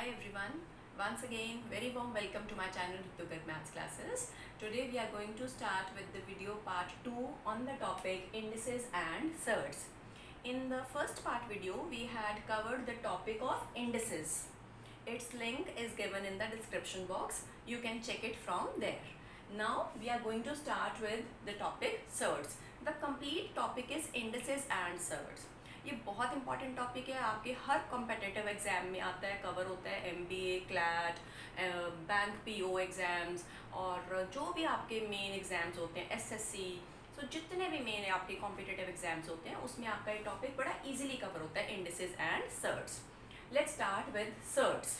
Hi everyone, once again very warm welcome to my channel Ritu Garg Maths Classes. Today we are going to start with the video part 2 on the topic indices and surds. In the first part video we had covered the topic of indices. Its link is given in the description box, you can check it from there. Now we are going to start with the topic surds. The complete topic is indices and surds. ये बहुत important topic है, आपके हर competitive exam में आता है, cover होता है, MBA, CLAT, bank PO exams और जो भी आपके मेन एग्जाम्स होते हैं, एसएससी, सो जितने भी मेन आपके कॉम्पिटिटिव एग्जाम्स होते हैं उसमें आपका ये टॉपिक बड़ा इजीली कवर होता है, indices and surds. Let's start with surds.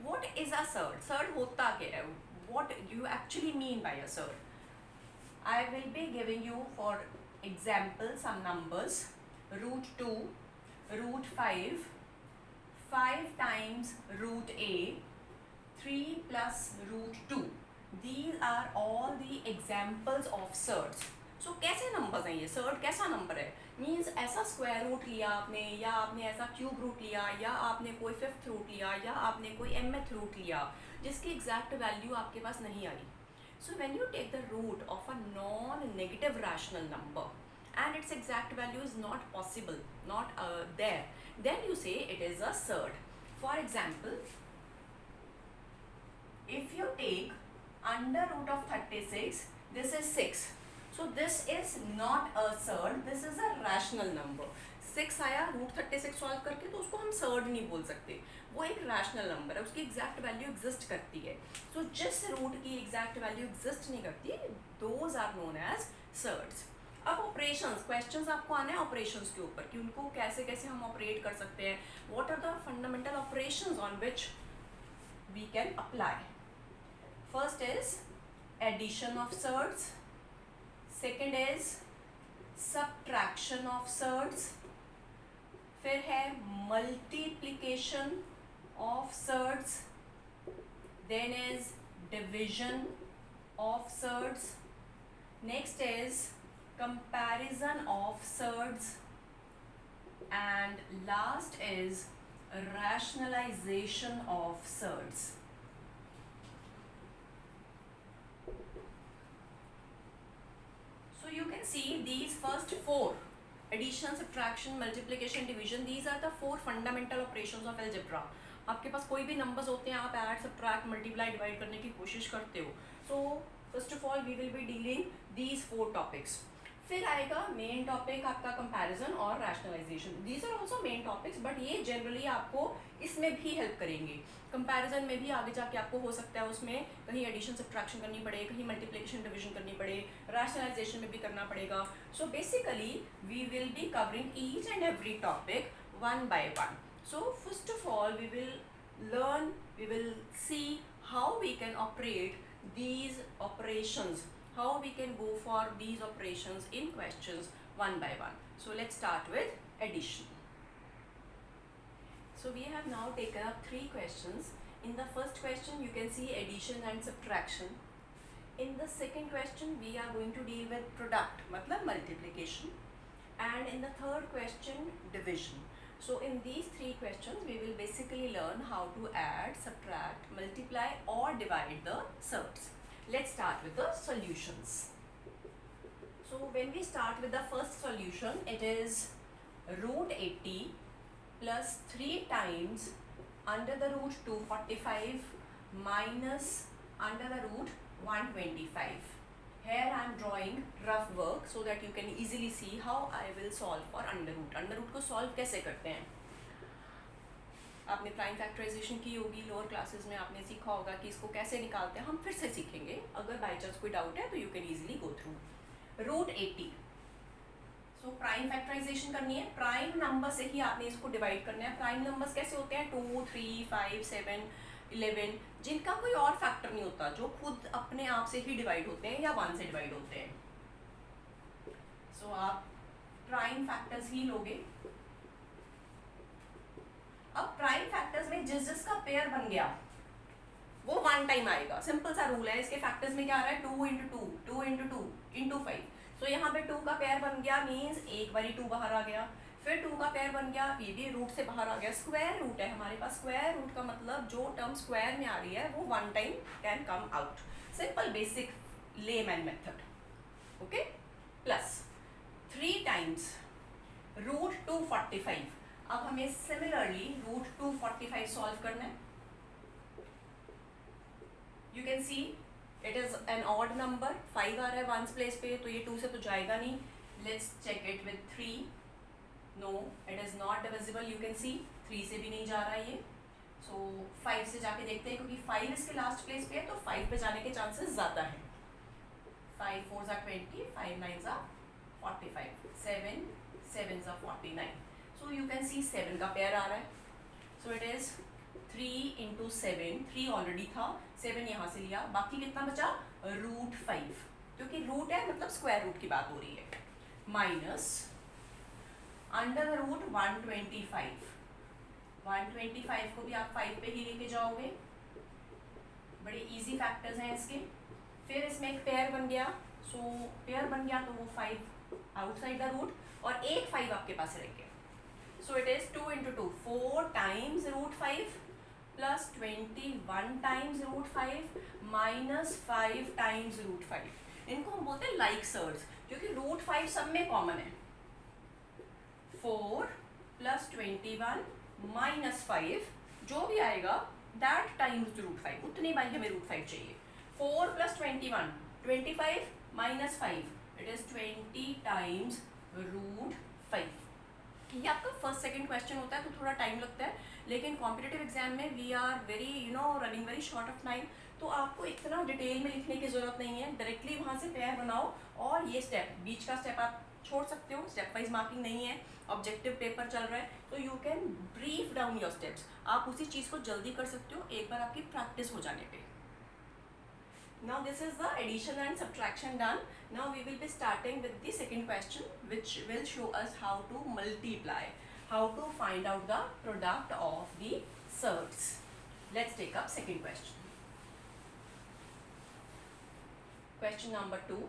What is a surd? Surd होता क्या है? What you actually mean by a surd? I will be giving you for example some numbers. Root 2, root 5, 5 times root a, 3 plus root 2. These are all the examples of surds. So कैसे numbers हैं ये? Surd कैसा number है? Means ऐसा square root लिया आपने, या आपने ऐसा क्यूब रूट लिया, या आपने कोई फिफ्थ रूट लिया, या आपने कोई mth रूट लिया जिसकी एग्जैक्ट वैल्यू आपके पास नहीं आई. So when you take the root of a non-negative rational number and its exact value is not possible, not there, then you say it is a surd. For example, if you take under root of 36, this is 6. So this is not a surd, this is a rational number. 6 आया root 36 solve करके, तो उसको हम surd नहीं बोल सकते, वो एक रैशनल नंबर है, उसकी एग्जैक्ट वैल्यू एग्जिस्ट करती है. सो जिस रूट की एग्जैक्ट वैल्यू एग्जिस्ट नहीं करती, those are known as surds. अब ऑपरेशंस, क्वेश्चंस आपको आने हैं ऑपरेशंस के ऊपर कि उनको कैसे कैसे हम ऑपरेट कर सकते हैं. What are the fundamental operations on which we can apply. First is addition of surds, second is subtraction of surds, फिर है multiplication of surds, then is division of surds, next is comparison of surds, and last is rationalization of surds. So you can see these first four: addition, subtraction, multiplication, division. These are the four fundamental operations of algebra. आपके पास कोई भी numbers होते हैं, आप add, subtract, multiply, divide करने की कोशिश करते हो. So first of all we will be dealing these four topics. फिर आएगा मेन टॉपिक आपका कंपैरिजन और rationalization. These are also main topics, but ये जनरली आपको इसमें भी हेल्प करेंगे. कंपैरिजन में भी आगे जाके आपको हो सकता है उसमें कहीं एडिशन सब्ट्रैक्शन करनी पड़े, कहीं मल्टीप्लिकेशन डिवीजन करनी पड़े, रैशनलाइजेशन में भी करना पड़ेगा. So basically we will be covering each and every topic one by one. So first of all we will learn, we will see how we can operate these operations, how we can go for these operations in questions one by one. So let's start with addition. So we have now taken up three questions. In the first question you can see addition and subtraction. In the second question we are going to deal with product, matlab multiplication, and in the third question division. So in these three questions we will basically learn how to add, subtract, multiply or divide the surds. Let's start with the solutions. So when we start with the first solution, it is root 80 plus 3 times under the root 245 minus under the root 125. Here I am drawing rough work so that you can easily see how I will solve for under root. Under root को solve कैसे करते हैं? आपने prime factorisation की होगी lower classes में, आपने सीखा होगा कि इसको कैसे निकालते हैं. हम फिर से सीखेंगे, अगर बाई चांस कोई डाउट है तो you can easily go through. Root 80. So prime factorization करनी है, प्राइम नंबर से ही आपने इसको डिवाइड करना है. प्राइम नंबर्स कैसे होते हैं? 2, 3, 5, 7, 11, जिनका कोई और फैक्टर नहीं होता, जो खुद अपने आप से ही डिवाइड होते हैं या 1 से डिवाइड होते हैं. सो आप प्राइम फैक्टर्स ही लोगे. अब प्राइम फैक्टर्स में जिस जिसका पेयर बन गया वो 1 टाइम आएगा. सिंपल सा रूल है. इसके फैक्टर्स में क्या आ रहा है? 2 इंटू 2, 2 इंटू 2 इंटू 5. सो यहाँ पे 2 का पेयर बन गया, मीन्स एक बारी 2 बाहर आ गया. फिर 2 का पेयर बन गया, ये भी रूट से बाहर आ गया, स्क्वायर रूट है हमारे पास। स्क्वायर रूट का मतलब जो टर्म स्क्वायर में आ रही है वो one time can come out. Simple basic layman method, okay. Plus 3 times root 245। अब हमें सिमिलरली रूट 245 सॉल्व करना है। You can see it is an odd number, 5 आ रहा है वंस प्लेस पे, तो ये 2 से तो जाएगा नहीं। Let's check it with 3। No, it is not divisible. You can see 3 से भी नहीं जा रहा है ये, सो 5 से जाके देखते हैं, क्योंकि 5 इसके लास्ट प्लेस पे है तो 5 पे जाने के चांसेस ज़्यादा हैं। 5 4 ज़ा 20, 5 9 ज़ा 45, 7 7 ज़ा 49। सो यू कैन सी 7 का पेयर आ रहा है। So it is 3 into 7, 3 already था, 7 यहाँ से लिया, बाकी कितना बचा, रूट 5, क्योंकि रूट है मतलब स्क्वायर रूट की बात हो रही है, माइनस अंडर द रूट 125। 125 को भी आप 5 पे ही लेके जाओगे, बड़े इजी फैक्टर्स हैं इसके। फिर इसमें एक पेयर बन गया, सो पेयर बन गया तो वो 5 आउटसाइड द रूट और एक 5 आपके पास रह गया। So it is 2 into 2, 4 times root 5 plus 21 times root 5 minus 5 times root 5। इनको हम बोलते हैं लाइक सर्ड्स, क्योंकि रूट 5 सब में कॉमन है। 4 प्लस 21 माइनस 5, जो भी आएगा दैट टाइम्स रूट 5, उतनी बार हमें रूट 5 चाहिए। 4 plus 21, 25 minus 5, it is 20 times root 5। ये आपका फर्स्ट सेकंड क्वेश्चन होता है तो थोड़ा टाइम लगता है, लेकिन कॉम्पिटिटिव एग्जाम में we are very running very short of time, तो आपको इतना डिटेल में लिखने की ज़रूरत नहीं है। डायरेक्टली वहाँ से पेयर बनाओ, और ये स्टेप, बीच का स्टेप आप छोड़ सकते हो, स्टेप वाइज मार्किंग नहीं है, ऑब्जेक्टिव पेपर चल रहा है, तो you can brief down your steps. आप उसी चीज़ को जल्दी कर सकते हो एक बार आपकी प्रैक्टिस हो जाने पे। Now this is the addition and subtraction done. Now we will be starting with the second question, which will show us how to multiply, how to find out the product of the surds. Let's take up second question. Question number 2.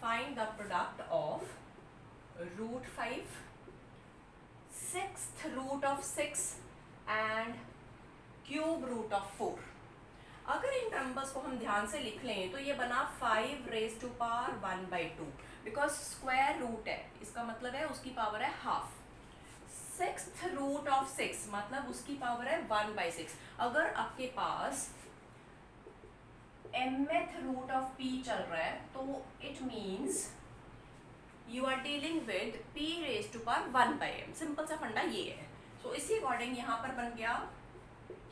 Find the product of root 5, 6th root of 6 and cube root of 4. अगर इन numbers को हम ध्यान से लिख लें तो ये बना 5 raise to power 1/2, because square root है, इसका मतलब है उसकी पावर है हाफ। 6th रूट ऑफ 6 मतलब उसकी पावर है 1/6। अगर आपके पास mth रूट ऑफ p चल रहा है तो it means you are dealing with p raise to power 1/m। Simple सा फंडा ये है। सो इसी अकॉर्डिंग यहाँ पर बन गया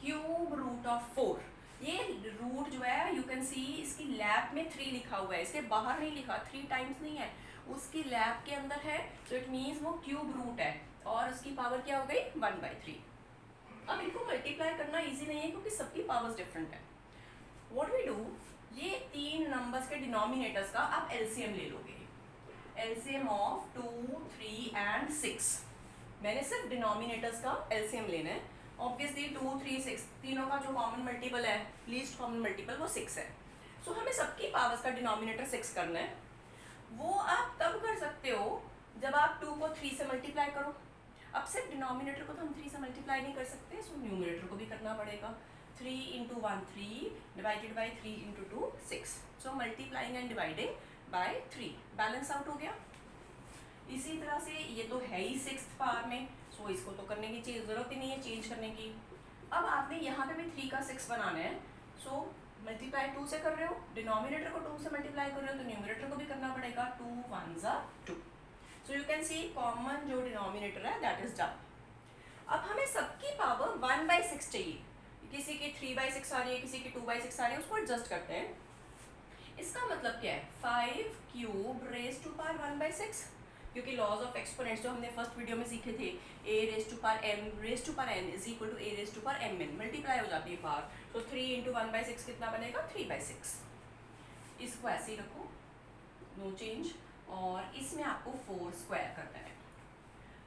क्यूब रूट ऑफ 4। ये रूट जो है यू कैन सी इसकी लैब में 3 लिखा हुआ है, इसके बाहर नहीं लिखा, 3 टाइम्स नहीं है, उसकी लैब के अंदर है, तो इट मीन्स वो क्यूब रूट है और उसकी पावर क्या हो गई 1/3। अब इनको मल्टीप्लाई करना इजी नहीं है क्योंकि सबकी पावर्स डिफरेंट है। व्हाट वी डू, ये 3 नंबर्स के डिनोमिनेटर्स का आप एलसीएम ले लोगे, एलसीएम ऑफ 2, 3 एंड 6। मैंने सिर्फ डिनोमिनेटर्स का एलसीएम लेना है। ऑब्वियसली 2, 3, 6 तीनों का जो कॉमन मल्टीपल है, लीस्ट कॉमन मल्टीपल वो 6 है। सो हमें सबकी पावर्स का डिनोमिनेटर 6 करना है। वो आप तब कर सकते हो जब आप 2 को 3 से मल्टीप्लाई करो। अब सिर्फ डिनोमिनेटर को तो हम 3 से मल्टीप्लाई नहीं कर सकते, सो न्यूमरेटर को भी करना पड़ेगा। 3 into 1 3 divided by 3 into 2 6। So multiplying and dividing by 3, balance out हो गया। इसी तरह से ये तो है ही 6th पावर में, सो इसको तो करने की ज़रूरत ही नहीं है चेंज करने की। अब आपने यहाँ पे भी 3 का 6 बनाना है, सो मल्टीप्लाई 2 से कर रहे हो, डिनोमिनेटर को 2 से मल्टीप्लाई कर रहे हो तो न्यूमरेटर को भी करना पड़ेगा। 2 1 ज़ा 2। So you can C common जो डिनोमिनेटर है दैट इज डन। अब हमें सबकी पावर 1/6 चाहिए, किसी की 3/6 आ रही है, किसी की 2/6 आ रही है, उसको एडजस्ट करते हैं। इसका मतलब क्या है, 5 क्यूब रेज टू पावर 1/6, क्योंकि लॉज ऑफ एक्सपोनेंट्स जो हमने फर्स्ट वीडियो में सीखे थे, a raise to power m raise to power n is equal to a raise to power mn, multiply हो जाती है पावर। तो 3 इंटू 1/6 कितना बनेगा 3/6। इसको ऐसे ही रखो, नो चेंज, और इसमें आपको 4 स्क्वायर करना है।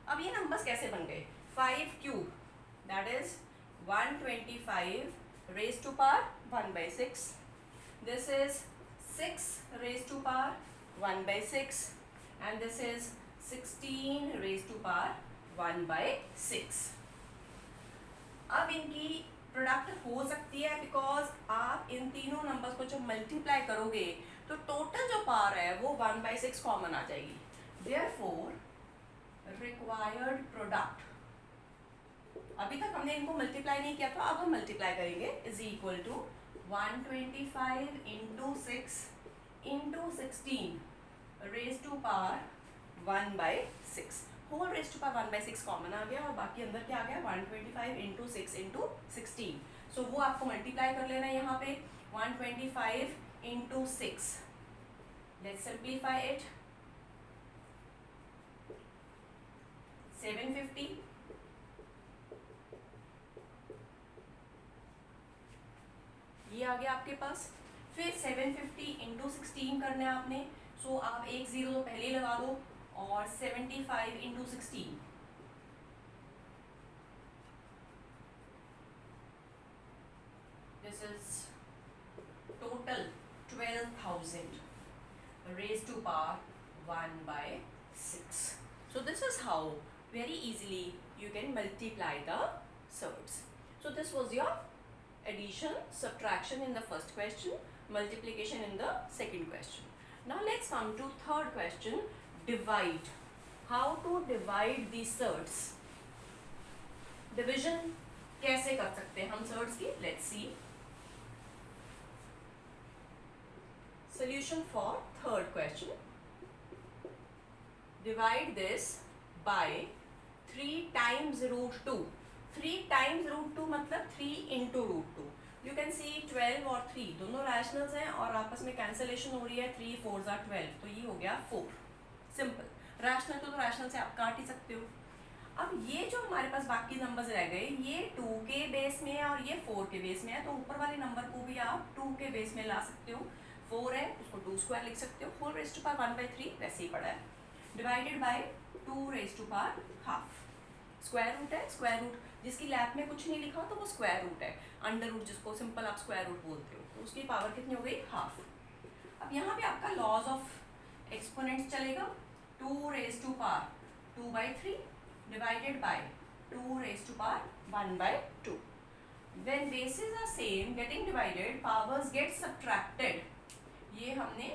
अब ये नंबर्स कैसे बन गए, 5 cube that is 125 raise to power 1/6, this is 6 raise to power 1/6, and this is 16 raised to power 1/6। अब इनकी प्रोडक्ट हो सकती है बिकॉज आप इन तीनों नंबर्स को जब मल्टीप्लाई करोगे तो टोटल जो पावर है वो 1/6 कॉमन आ जाएगी। देयरफॉर रिक्वायर्ड प्रोडक्ट, अभी तक हमने इनको मल्टीप्लाई नहीं किया था, अब हम मल्टीप्लाई करेंगे, is equal to 125 into 6 into 16 raise to power 1/6। Whole raise to power 1/6 common आ गया और बाकी अंदर क्या आ गया 125 इंटू 6 इंटू 16। सो वो आपको मल्टीप्लाई कर लेना है यहाँ पे 125 इंटू 6। लेट्स सिंप्लीफाई इट, 750 ये आ गया आपके पास। फिर 750 इंटू 16 करना है आपने, सो आप एक जीरो तो पहले ही लगा दो और 75 into 16 this is total 12,000 raised to power 1/6. So this is how very easily you can multiply the surds. So this was your addition, subtraction in the first question, multiplication in the second question. Now let's come to third question, divide. How to divide the surds? Division कैसे कर सकते हैं हम surds की? Let's see. Solution for third question. Divide this by 3 times root 2. 3 times root 2 मतलब 3 into root 2. You can see 12 और 3 दोनों rationals हैं और आपस में कैंसलेशन हो रही है, 3 4s are 12, तो ये हो गया 4। सिंपल, रैशनल तो रैशनल से आप काट ही सकते हो। अब ये जो हमारे पास बाकी नंबर्स रह गए, ये 2 के बेस में है और ये 4 के बेस में है, तो ऊपर वाले नंबर को भी आप 2 के बेस में ला सकते हो। 4 है उसको 2 स्क्वायर लिख सकते हो, होल रेज टू पावर 1/3 वैसे ही पड़ा है, divided by 2 raise to power half. Square root है, स्क्वायर रूट जिसकी लैब में कुछ नहीं लिखा तो वो स्क्वायर रूट है, अंडर रूट जिसको सिंपल आप स्क्वायर रूट बोलते हो, तो उसकी पावर कितनी हो गई हाफ। अब यहाँ पे आपका लॉज ऑफ एक्सपोनेंट्स चलेगा, 2 raise to power 2/3 divided by 2 raise to power 1/2। When bases are same, getting divided, powers get subtracted. ये हमने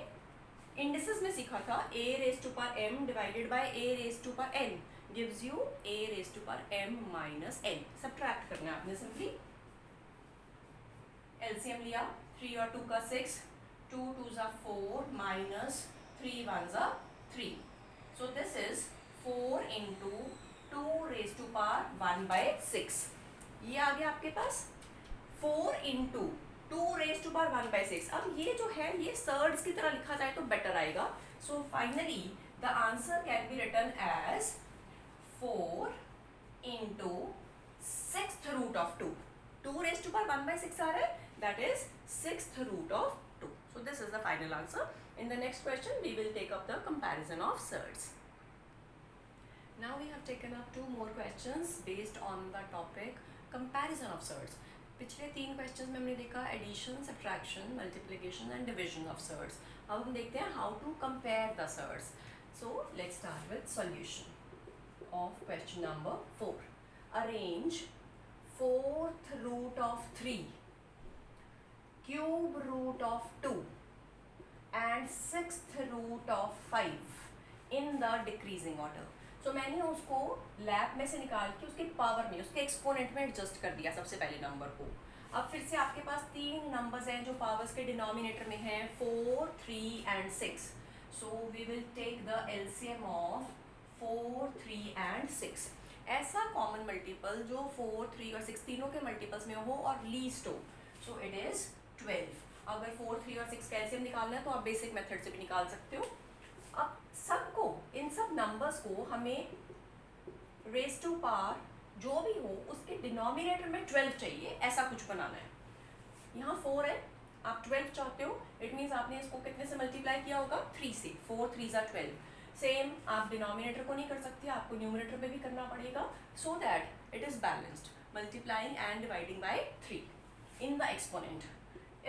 इंडिसेस में सीखा था, a raise to power m divided by a raise to power n gives you a raise to power m minus n। Subtract करना है आपने simply, LCM लिया, 3 और 2 का 6, 2 2s are 4 minus 3 1s are 3। So this is 4 into 2 raise to power 1/6। ये आ गया आपके पास 4 इंटू 2 रेज टू पावर 1/6। अब ये जो है ये सर्ड्स की तरह लिखा जाए तो बेटर आएगा। So finally the answer can be written as 4 into 6th root of 2। 2 raise to power 1/6 आ रहा है, that is 6th root of 2। So this is the final answer. In the next question we will take up the comparison of surds. Now we have taken up 2 more questions based on the topic comparison of surds. पिछले 3 questions में हमने देखा addition, subtraction, multiplication and division of surds. अब हम देखते हैं how to compare the surds. So let's start with solution of question number 4। Arrange 4th root of 3, cube root of 2 and 6th root of 5 in the decreasing order. तो मैंने उसको lab में से निकाल के उसके पावर में, उसके एक्सपोनेंट में एडजस्ट कर दिया सबसे पहले नंबर को। अब फिर से आपके पास 3 नंबर्स हैं जो पावर्स के डिनोमिनेटर में हैं, 4 3 and 6। So we will take the LCM of 4 3 and 6। ऐसा कॉमन मल्टीपल जो 4 3 और 6 तीनों के मल्टीपल्स में हो और लीस्ट हो, सो इट इज 12। अगर 4 3 और 6 का एलसीएम निकालना है तो आप बेसिक मेथड से भी निकाल सकते हो। अब सबको, इन सब नंबर्स को हमें रेज टू पावर जो भी हो उसके डिनोमिनेटर में 12 चाहिए, ऐसा कुछ बनाना है। यहाँ 4 है, आप 12 चाहते हो, इट मीन्स आपने इसको कितने से मल्टीप्लाई किया होगा, 3 से। 4 3s are 12। सेम आप डिनोमिनेटर को नहीं कर सकते, आपको न्यूमरेटर में भी करना पड़ेगा, so that it is balanced, multiplying and dividing by 3 in the exponent.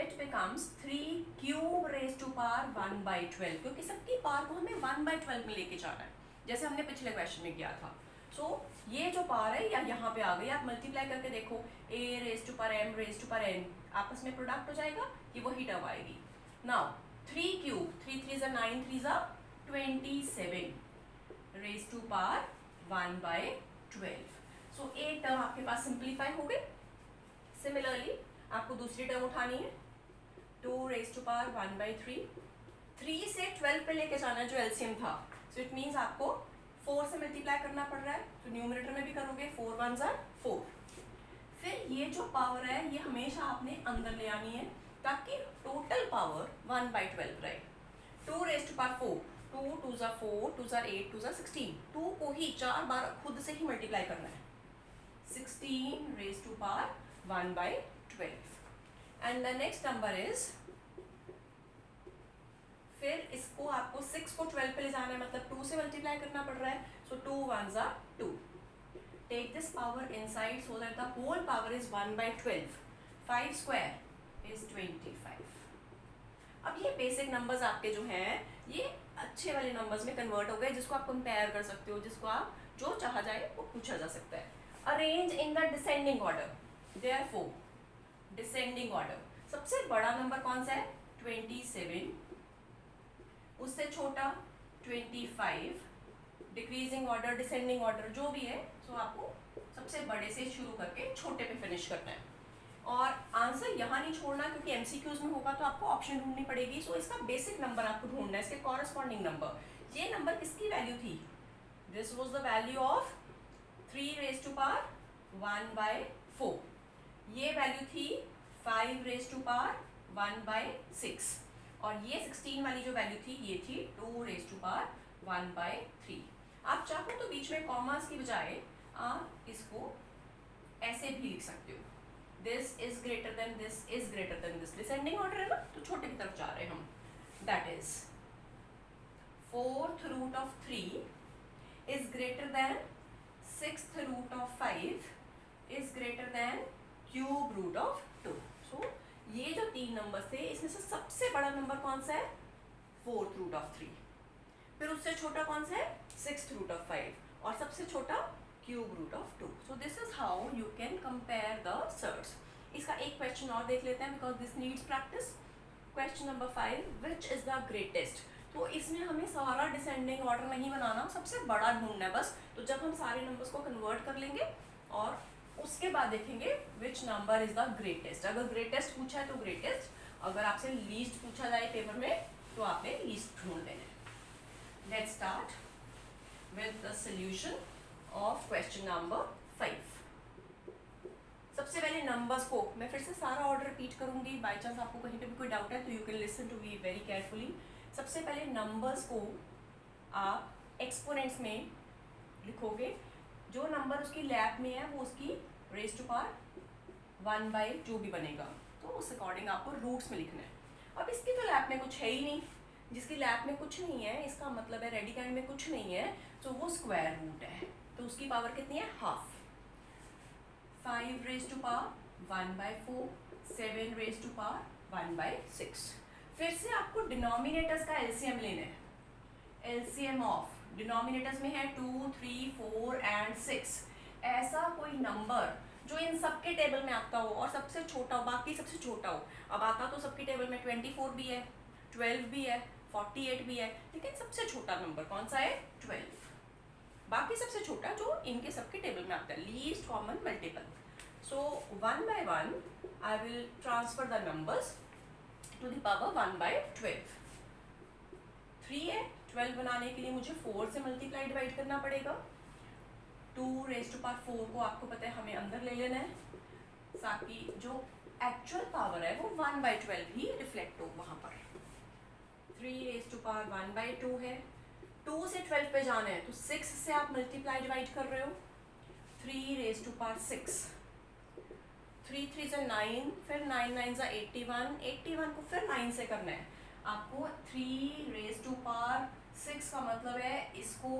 It becomes 3 cube raised to power 1/12, क्योंकि सबकी पावर को हमें 1/12 में लेके जाना है, जैसे हमने पिछले क्वेश्चन में किया था। सो ये जो पावर है या यहाँ पे आ गई, आप मल्टीप्लाई करके देखो, a raise to power m raise to power n, आपस में प्रोडक्ट हो जाएगा, ये वही टर्म आएगी. नाउ 3 क्यूब, 3 3 ज़ा 9, 3 ज़ा 27 रेज टू पावर 1/12. सो एक टर्म आपके पास सिंप्लीफाई हो गई. सिमिलरली आपको दूसरी टर्म उठानी है, 2 रेज टू पावर 1/3. 3 से 12 पे लेके जाना जो एलसीएम था, सो इट मीन्स आपको 4 से मल्टीप्लाई करना पड़ रहा है, तो न्यूमरेटर में भी करोगे 4 1 ज़ा 4. फिर ये जो पावर है ये हमेशा आपने अंदर ले आनी है ताकि टोटल पावर 1/12 रहे. 2 रेज टू पावर 4, 2 2 ज़ा 4, 2 ज़ा 8, 2 ज़ा 16. 2 को ही 4 बार खुद से ही मल्टीप्लाई करना है. 16 raise to power 1/12. And the next number is, फिर इसको आपको 6 को 12 पे ले जाना है, मतलब 2 से मल्टीप्लाई करना पड़ रहा है. सो 2 1 ज़ा 2. Take this power inside so that the whole power is 1/12. 5 square is 25. अब ये बेसिक नंबर्स आपके जो हैं ये अच्छे वाले नंबर्स में कन्वर्ट हो गए, जिसको आप कंपेयर कर सकते हो, जिसको आप जो चाहा जाए वो पूछा जा सकता है. Arrange in the descending order. Therefore descending order, सबसे बड़ा नंबर कौन सा है? 27. उससे छोटा 25. डिक्रीजिंग ऑर्डर, डिसेंडिंग ऑर्डर जो भी है, सो आपको सबसे बड़े से शुरू करके छोटे पे फिनिश करना है. और आंसर यहाँ नहीं छोड़ना, क्योंकि एमसीक्यूज में होगा तो आपको ऑप्शन ढूंढनी पड़ेगी. सो इसका बेसिक नंबर आपको ढूंढना है, इसके कॉरस्पॉन्डिंग नंबर. ये नंबर किसकी वैल्यू थी? This was the value of 3 raise to power 1/4. ये वैल्यू थी 5 रेज टू पावर 1/6. और ये 16 वाली जो वैल्यू थी ये थी 2 रेज टू पावर 1/3. आप चाहो तो बीच में कॉमास की बजाय आप इसको ऐसे भी लिख सकते हो, this is greater then this is greater then this. Descending order है ना, तो छोटे की तरफ जा रहे हैं हम. That is 4th root of 3 is greater than 6th root of 5 is greater than cube root of 2. So ये जो 3 नंबर थे इसमें से सबसे बड़ा नंबर कौन सा है? 4th root of 3. फिर उससे छोटा कौन सा है? 6th root of 5. और सबसे छोटा cube root of 2. So this is how you can compare the surds. इसका एक क्वेश्चन और देख लेते हैं, because this needs practice. Question number 5, which is the greatest. तो इसमें हमें सारा डिसेंडिंग ऑर्डर नहीं बनाना, सबसे बड़ा ढूंढना है बस. तो जब हम सारे नंबर्स को कन्वर्ट कर लेंगे और उसके बाद देखेंगे which number is the greatest. अगर ग्रेटेस्ट पूछा है तो ग्रेटेस्ट, अगर आपसे लीस्ट पूछा जाए पेपर में तो आपने लीस्ट ढूंढ लेना है. Let's start with the solution of question number 5. सबसे पहले नंबर्स को मैं फिर से सारा ऑर्डर रिपीट करूंगी, बाई चांस आपको कहीं पे भी कोई डाउट है तो you can listen to me very carefully. सबसे पहले नंबर्स को आप एक्सपोनेंट्स में लिखोगे. जो नंबर उसकी लैप में है वो उसकी रेज टू पावर 1 जो भी बनेगा, तो उस अकॉर्डिंग आपको रूट्स में लिखना है. अब इसकी तो लैप में कुछ है ही नहीं. जिसकी लैप में कुछ नहीं है इसका मतलब है रेडिकैंड में कुछ नहीं है, तो वो स्क्वायर रूट है. तो उसकी पावर कितनी है? Half. 5 raise to power 1/4, 7 raise to power 1/6. फिर से आपको डिनोमिनेटर्स का एलसीएम लेना है. एलसीएम ऑफ डिनोमिनेटर्स में है 2, 3, 4 एंड 6. ऐसा कोई नंबर जो इन सबके टेबल में आता हो और सबसे छोटा हो, बाकी सबसे छोटा हो. अब आता तो सबके टेबल में 24 भी है, 12 भी है, 48 भी है, लेकिन सबसे छोटा नंबर कौन सा है? 12. बाकी सबसे छोटा जो इनके सबके टेबल में आता है, least common multiple. So 1 by 1 I will transfer the numbers to the power 1/12. 3 है, 12 बनाने के लिए मुझे 4 से मल्टीप्लाई डिवाइड करना पड़ेगा. 2 रेज टू पावर 4 को आपको पता है हमें अंदर ले लेना है, ताकि जो एक्चुअल पावर है वो 1/12 ही रिफ्लेक्ट हो वहाँ पर. 3 रेज टू पावर 1/2 है. 2 से 12 पे जाना है तो 6 से आप मल्टीप्लाई डिवाइड कर रहे हो. 3 रेज टू पावर 6, 3 3 ज़ा 9, फिर 9 9 ज़ा 81. 81 को फिर 9 से करना है आपको. 3 रेज टू पावर 6 का मतलब है इसको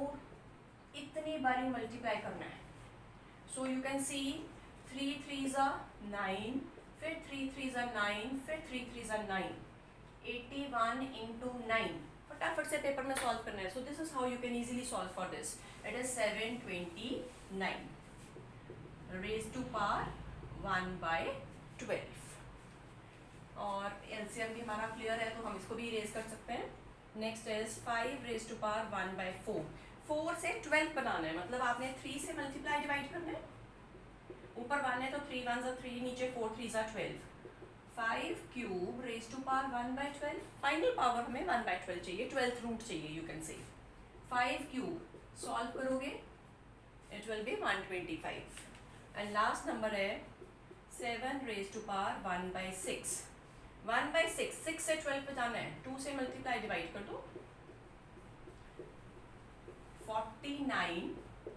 इतनी बारी मल्टीप्लाई करना है. सो यू कैन सी 3 3 ज़ा 9, फिर 3 3 ज़ा 9, फिर 3 3 ज़ा 9. 81 into 9 फटाफट से पेपर में सॉल्व करना है. So this is how you can easily solve for this. It is 720 9 raise to power 1/12। और एलसीएम भी हमारा क्लियर है तो हम इसको भी इरेज कर सकते हैं। Next is 5 raise to power 1/4। 4 से 12 बनाना है, मतलब आपने 3 से मल्टीप्लाई डिवाइड करना है। ऊपर 1 है तो 3 1 ज़ा 3, नीचे 4 3 ज़ा 12। 5 cube raise to power 1/12। Final power हमें 1/12 चाहिए, 12th रूट चाहिए you can say. 5 cube solve करोगे it will be 125। And last number है 7 रेज टू पावर 1/6। 1/6, 6 से 12 पे जाना है, 2 से मल्टीप्लाई डिवाइड कर दो। 49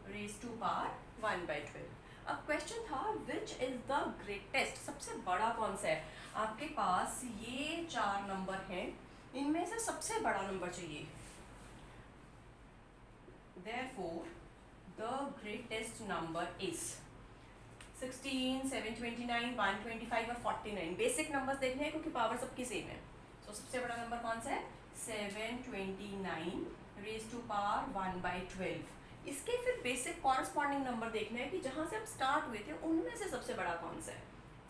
रेज टू पावर 1/12। अब क्वेश्चन था विच इज द ग्रेटेस्ट, सबसे बड़ा कौन सा है। आपके पास ये 4 नंबर हैं, इनमें से सबसे बड़ा नंबर चाहिए। Therefore, the greatest number is 16, 729, 125 और 49। बेसिक नंबर्स देखने हैं क्योंकि पावर सबकी सेम है। तो सबसे बड़ा नंबर कौन सा है? 729 रेज टू पावर 1/12। इसके फिर बेसिक कॉरस्पॉन्डिंग नंबर देखने हैं कि जहाँ से हम स्टार्ट हुए थे उनमें से सबसे बड़ा कौन सा है।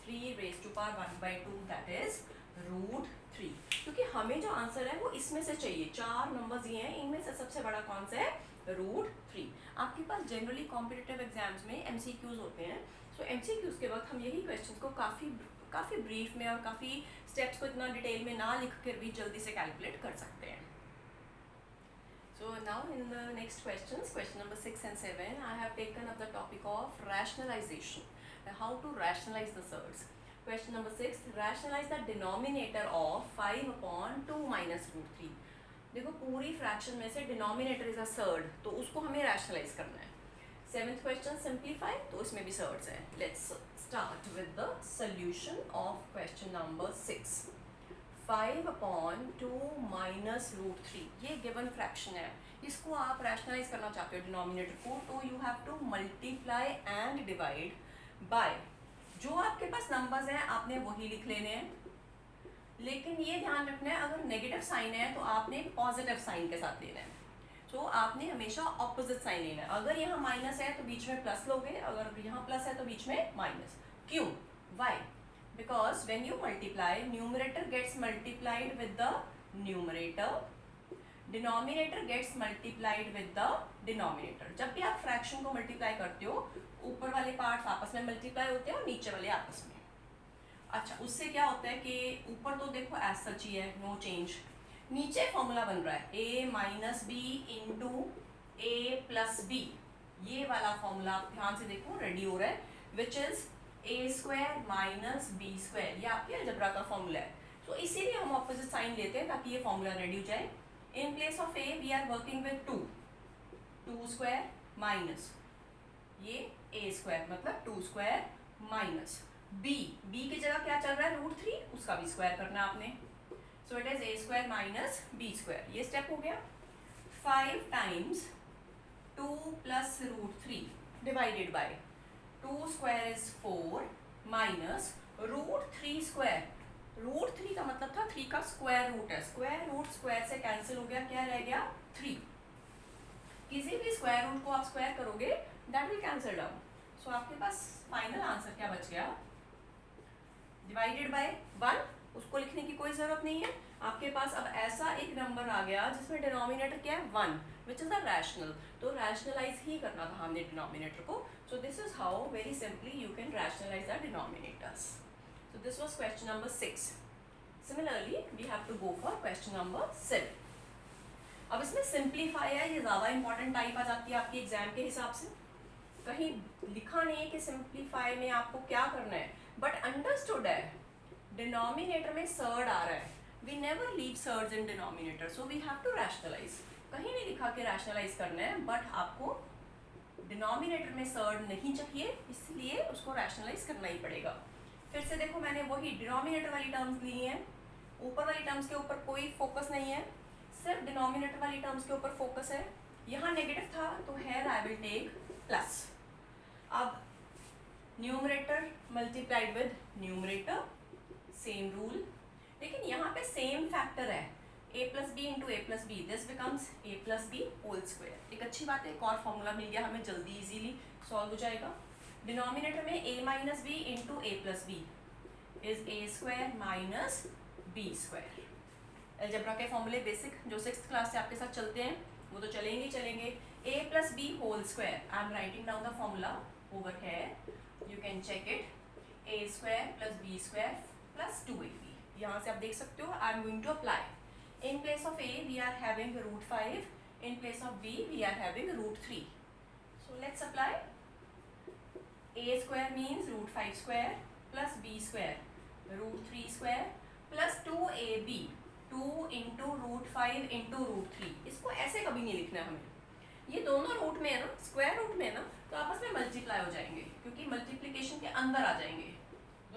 3 raise to power 1/2 that is √3। क्योंकि हमें जो आंसर है वो इसमें से चाहिए। 4 नंबर्स ये हैं, इनमें से सबसे बड़ा कौन सा है? √3। आपके पास जनरली कॉम्पिटिटिव एग्जाम्स में MCQs होते हैं। सो MCQs के वक्त हम यही क्वेश्चंस को काफ़ी ब्रीफ में और काफ़ी स्टेप्स को इतना डिटेल में ना लिख कर भी जल्दी से कैलकुलेट कर सकते हैं। So now in the next questions, question number 6 and 7, I have taken up the topic of rationalization, how to rationalize the surds. Question number 6, rationalize the denominator of 5/2 minus √3। देखो पूरी फ्रैक्शन में से denominator is a surd, तो उसको हमें rationalise करना है। 7th question simplify, तो इसमें भी सर्ड्स हैं। Let's start with the solution of question number 6। 5/2 minus √3 ये गिवन फ्रैक्शन है, इसको आप रैशनलाइज करना चाहते हो डिनोमिनेटर को, तो you have to multiply and divide by जो आपके पास नंबर्स हैं आपने वही लिख लेने हैं। लेकिन ये ध्यान रखना है अगर नेगेटिव साइन है तो आपने पॉजिटिव साइन के साथ लेना है। तो आपने हमेशा ऑपोजिट साइन लेना है। अगर यहाँ माइनस है तो बीच में प्लस लोगे, अगर यहाँ प्लस है तो बीच में माइनस। क्यों? Y? Because when you multiply, numerator gets multiplied with the numerator, denominator gets multiplied with the denominator। जब भी आप फ्रैक्शन को मल्टीप्लाई करते हो ऊपर वाले पार्ट्स आपस में मल्टीप्लाई होते हैं और नीचे वाले आपस में। अच्छा, उससे क्या होता है कि ऊपर तो देखो एज सच ही है, नो चेंज। नीचे फॉर्मूला बन रहा है a minus B into A plus B. ये वाला फॉर्मूला आप ध्यान से देखो रेडी हो रहा है, which is a² minus b²। ये आपके अलजेब्रा का फॉर्मूला है। तो इसीलिए हम ऑपोजिट साइन लेते हैं ताकि ये फॉर्मूला रेडी हो जाए। In place of a we are working with 2² minus ये a² मतलब 2² माइनस b की जगह क्या चल रहा है? √3, उसका भी स्क्वायर करना है आपने। सो it is a² minus b²। ये स्टेप हो गया। 5 times 2 plus √3 divided by 2² is 4 minus √3²। √3 का मतलब था 3 का स्क्वायर रूट है। स्क्वायर रूट स्क्वायर से कैंसिल हो गया, क्या रह गया? 3। किसी भी स्क्वायर रूट को आप स्क्वायर करोगे दैट विल कैंसिल डाउन। सो आपके पास फाइनल आंसर क्या बच गया? डिवाइडेड बाय 1, उसको लिखने की कोई जरूरत नहीं है। आपके पास अब ऐसा एक नंबर आ गया जिसमें डिनोमिनेटर क्या है? 1, विच इज अ रैशनल। तो रैशनलाइज ही करना था हमने डिनोमिनेटर को। So this is how very simply you can rationalize the denominators. So this was question number 6. Similarly, we have to go for question number 7. अब इसमें simplify है, ये ज़्यादा important टाइप आ जाती है आपकी एग्जाम के हिसाब से। कहीं लिखा नहीं है कि simplify में आपको क्या करना है, but understood है डिनोमिनेटर में सर्ड आ रहा है। We never leave surds in denominator, so we have to rationalize. कहीं नहीं लिखा कि rationalize करना है, but आपको डिनोमिनेटर में सर्ड नहीं चाहिए, इसलिए उसको रैशनलाइज करना ही पड़ेगा। फिर से देखो मैंने वही डिनोमिनेटर वाली टर्म्स ली हैं, ऊपर वाली टर्म्स के ऊपर कोई फोकस नहीं है, सिर्फ डिनोमिनेटर वाली टर्म्स के ऊपर फोकस है। यहाँ नेगेटिव था तो here I will take plus. अब numerator multiplied with numerator, same rule, लेकिन यहाँ पे सेम फैक्टर है a plus b into a plus b, this becomes a plus b whole square। एक अच्छी बात है, एक और फॉर्मूला मिल गया हमें जल्दी इजीली सॉल्व हो जाएगा। डिनोमिनेटर में a minus B into A plus B is A square minus B square. Algebra के फॉर्मूले बेसिक जो 6th क्लास से आपके साथ चलते हैं वो तो चलेंगे ही चलेंगे। a plus B whole square, I am writing down the formula over here, you can check it. A square plus B square plus 2ab, यहाँ से आप देख सकते हो। I am going to apply. In place of a we are having root 5, in place of b we are having root 3, so let's apply। a square means root 5 square plus b square root 3 square plus 2ab, 2 into root 5 into root 3। इसको ऐसे कभी नहीं लिखना हमें, ये दोनों root में है ना, स्क्वायर रूट में है ना, तो आपस में मल्टीप्लाई हो जाएंगे क्योंकि मल्टीप्लिकेशन के अंदर आ जाएंगे।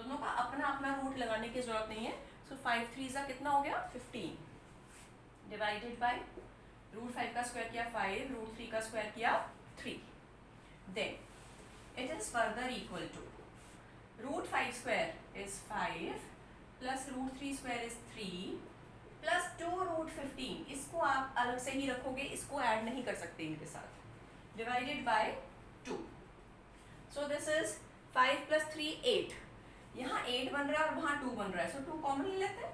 दोनों का अपना अपना रूट लगाने की जरूरत नहीं है। सो 5 3 ज़ा कितना हो गया 15 डिवाइडेड बाय रूट 5 का स्क्वायर किया 5, रूट 3 का स्क्वायर किया 3। Then it is further equal to root 5 square is 5 plus root 3 square is 3 plus 2 root 15। इसको आप अलग से ही रखोगे, इसको ऐड नहीं कर सकते इनके साथ। Divided by 2, so this is 5 plus 3 8। यहाँ 8 बन रहा है और वहाँ 2 बन रहा है, सो 2 कॉमन ले लेते हैं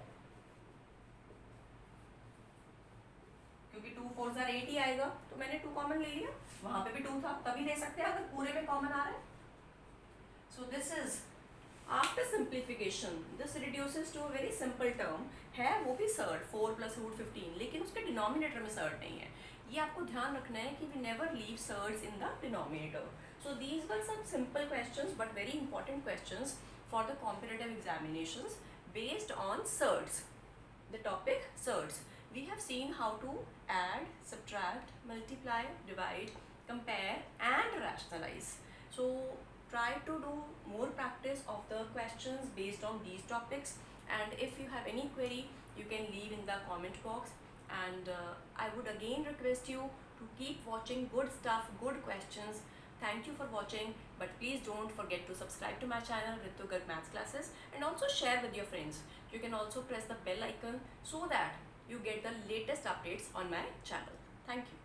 क्योंकि 2 4 ज़ा 8 ही आएगा, तो मैंने 2 कॉमन ले लिया। वहां पे भी 2 था, तभी ले सकते हैं अगर पूरे में कॉमन आ रहा है। So this is after simplification this reduces to a very simple term है, वो भी सर्ड 4 प्लस रूट 15, लेकिन उसके डिनोमिनेटर में सर्ड नहीं है। ये आपको ध्यान रखना है कि we never leave surds in the denominator. So these were some simple questions but very important questions for the competitive examinations based on surds. The topic surds, we have seen how to add, subtract, multiply, divide, compare and rationalize. So try to do more practice of the questions based on these topics, and if you have any query you can leave in the comment box, and I would again request you to keep watching good stuff, good questions. Thank you for watching, but please don't forget to subscribe to my channel Ritu Garg Maths Classes, and also share with your friends. You can also press the bell icon so that you get the latest updates on my channel. Thank you.